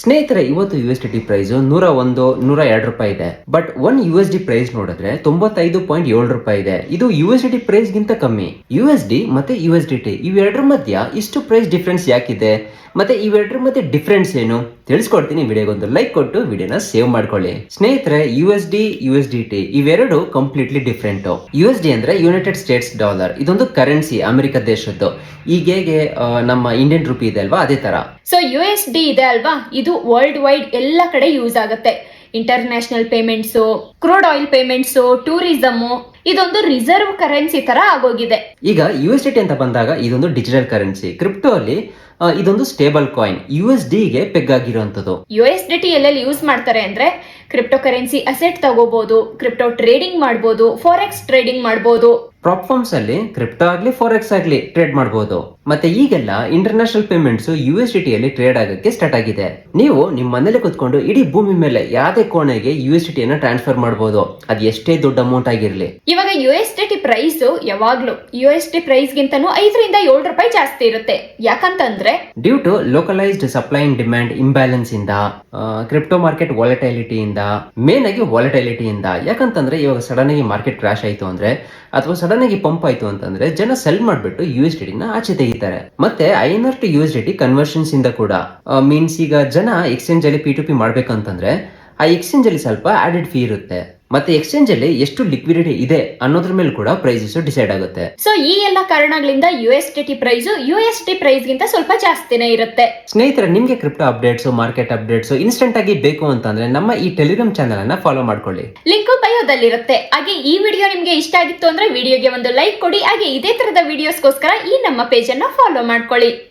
ಸ್ನೇಹಿತರೆ, ಇವತ್ತು USDT price 101, 102 ರೂಪಾಯಿ ಇದೆ. ಬಟ್ USD ಪ್ರೈಸ್ ನೋಡಿದ್ರೆ 95.7 ರೂಪಾಯಿ ಇದೆ. ಇದು USDT ಪ್ರೈಸ್ ಗಿಂತ ಕಮ್ಮಿ. USD ಮತ್ತೆ USDT ಇವೆರಡರ ಮಧ್ಯ ಇಷ್ಟು ಪ್ರೈಸ್ ಡಿಫರೆನ್ಸ್ ಯಾಕಿದೆ, ಮತ್ತೆ ಇವೆರಡರ ಮಧ್ಯೆ ಡಿಫರೆನ್ಸ್ ಏನು ತಿಳಿಸ್ಕೊಡ್ತೀನಿ. ವಿಡಿಯೋಗೊಂದು ಲೈಕ್ ಕೊಟ್ಟು ವಿಡಿಯೋನ ಸೇವ್ ಮಾಡ್ಕೊಳ್ಳಿ. ಸ್ನೇಹಿತರೆ, USDT ಇವೆರಡು ಕಂಪ್ಲೀಟ್ಲಿ ಡಿಫ್ರೆಂಟ್. USD ಅಂದ್ರೆ ಯುನೈಟೆಡ್ ಸ್ಟೇಟ್ಸ್ ಡಾಲರ್. ಇದೊಂದು ಕರೆನ್ಸಿ ಅಮೆರಿಕ ದೇಶದ್ದು. ಈಗ ಹೇಗೆ ನಮ್ಮ ಇಂಡಿಯನ್ ರುಪಿ ಇದೆ ಅಲ್ವಾ, ಅದೇ ತರ. ಸೊ USD ಇದೆ ಅಲ್ವಾ, ಇದು ವರ್ಲ್ಡ್ ವೈಡ್ ಎಲ್ಲ ಕಡೆ ಯೂಸ್ ಆಗುತ್ತೆ. International payments, crude oil payments, tourism, ಇದೊಂದು ರಿಸರ್ವ್ ಕರೆನ್ಸಿ ತರ ಆಗೋಗಿದೆ. ಈಗ USDT ಅಂತ ಬಂದಾಗ ಇದೊಂದು ಡಿಜಿಟಲ್ ಕರೆನ್ಸಿ. ಕ್ರಿಪ್ಟೋ ಅಲ್ಲಿ ಇದೊಂದು ಸ್ಟೇಬಲ್ ಕಾಯಿನ್, USD ಗೆ ಪೆಗ್ ಆಗಿರುವಂತದ್ದು. USDT ಎಲ್ಲೆಲ್ಲಿ ಯೂಸ್ ಮಾಡ್ತಾರೆ ಅಂದ್ರೆ ಕ್ರಿಪ್ಟೋ ಕರೆನ್ಸಿ ಅಸೆಟ್ ತಗೋಬಹುದು, ಕ್ರಿಪ್ಟೋ ಟ್ರೇಡಿಂಗ್ ಮಾಡಬಹುದು, ಫಾರೆಕ್ಸ್ ಟ್ರೇಡಿಂಗ್ ಮಾಡಬಹುದು. ಪ್ರಾಪ್ ಫಾರ್ಮ್ಸ್ ಅಲ್ಲಿ ಕ್ರಿಪ್ಟೋ ಆಗ್ಲಿ ಫಾರೆಕ್ಸ್ ಆಗ್ಲಿ ಟ್ರೇಡ್ ಮಾಡಬಹುದು. ಮತ್ತೆ ಈಗೆಲ್ಲ ಇಂಟರ್ನ್ಯಾಷನಲ್ ಪೇಮೆಂಟ್ಸ್ USDT ಅಲ್ಲಿ ಟ್ರೇಡ್ ಆಗಕ್ಕೆ ಸ್ಟಾರ್ಟ್ ಆಗಿದೆ. ನೀವು ನಿಮ್ಮ ಮನೇಲಿ ಕುತ್ಕೊಂಡು ಇಡೀ ಭೂಮಿ ಮೇಲೆ ಯಾವುದೇ ಕೋಣೆಗೆ USDT ಅನ್ನ ಟ್ರಾನ್ಸ್ಫರ್ ಮಾಡಬಹುದು, ಅದು ಎಷ್ಟೇ ದೊಡ್ಡ ಅಮೌಂಟ್ ಆಗಿರ್ಲಿ. ಇವಾಗ USDT ಪ್ರೈಸ್ ಯಾವಾಗ್ಲೂ USD ಪ್ರೈಸ್ ಗಿಂತನೂ 5 ರಿಂದ 7 ರೂಪಾಯಿ ಜಾಸ್ತಿ ಇರುತ್ತೆ. ಯಾಕಂತಂದ್ರೆ due to localized supply and demand imbalance ಇಂದ, ಕ್ರಿಪ್ಟೋ ಮಾರ್ಕೆಟ್ ವಾಲಟೈಲಿಟಿ ಇಂದ, ಮೇನ್ ಆಗಿ ವಾಲಟೈಲಿಟಿ ಇಂದ. ಯಾಕಂತಂದ್ರೆ ಇವಾಗ ಸಡನ್ ಆಗಿ ಮಾರ್ಕೆಟ್ ಕ್ರಾಶ್ ಆಯ್ತು ಅಂದ್ರೆ ಅಥವಾ ಸಡನ್ ಆಗಿ ಪಂಪ್ ಆಯ್ತು ಅಂತಂದ್ರೆ ಜನ ಸೆಲ್ ಮಾಡ್ಬಿಟ್ಟು USDT ನ ಆಚೆ ತೆಗಿತಾರೆ. ಮತ್ತೆ INR to USDT ಕನ್ವರ್ಷನ್ಸ್ ಇಂದ ಕೂಡ ಮೀನ್ಸ್ ಈಗ ಜನ ಎಕ್ಸ್ಚೇಂಜ್ ಅಲ್ಲಿ P2P ಮಾಡ್ಬೇಕಂತಂದ್ರೆ ಆ ಎಕ್ಸ್ಚೇಂಜ್ ಅಲ್ಲಿ ಸ್ವಲ್ಪ ಆಡೆಡ್ ಫೀ ಇರುತ್ತೆ. ಮತ್ತೆ ಎಕ್ಸ್ಚೇಂಜ್ ಅಲ್ಲಿ ಎಷ್ಟು ಲಿಕ್ವಿಡಿಟಿ ಇದೆ ಅನ್ನೋದ್ರ ಮೇಲೆ ಕೂಡ ಪ್ರೈಸಸ್ ಡಿಸೈಡ್ ಆಗುತ್ತೆ. ಸೊ ಈ ಎಲ್ಲ ಕಾರಣಗಳಿಂದ USDT ಪ್ರೈಸ್ USD ಪ್ರೈಸ್ ಗಿಂತ ಸ್ವಲ್ಪ ಜಾಸ್ತಿನೇ ಇರುತ್ತೆ. ಸ್ನೇಹಿತರೆ, ನಿಮ್ಗೆ crypto updates, market updates instant ಆಗಿ ಬೇಕು ಅಂತಂದ್ರೆ ನಮ್ಮ ಈ ಟೆಲಿಗ್ರಾಮ್ ಚಾನೆಲ್ ಅನ್ನ ಫಾಲೋ ಮಾಡ್ಕೊಳ್ಳಿ. ಲಿಂಕ್ ಬಯೋದಲ್ಲಿರುತ್ತೆ. ಹಾಗೆ ಈ ವಿಡಿಯೋ ನಿಮ್ಗೆ ಇಷ್ಟ ಆಗಿತ್ತು ಅಂದ್ರೆ ವಿಡಿಯೋಗೆ ಒಂದು ಲೈಕ್ ಕೊಡಿ. ಹಾಗೆ ಇದೇ ತರದ ವಿಡಿಯೋಸ್ಗೋಸ್ಕರ ಈ ನಮ್ಮ ಪೇಜ್ ಅನ್ನ ಫಾಲೋ ಮಾಡ್ಕೊಳ್ಳಿ.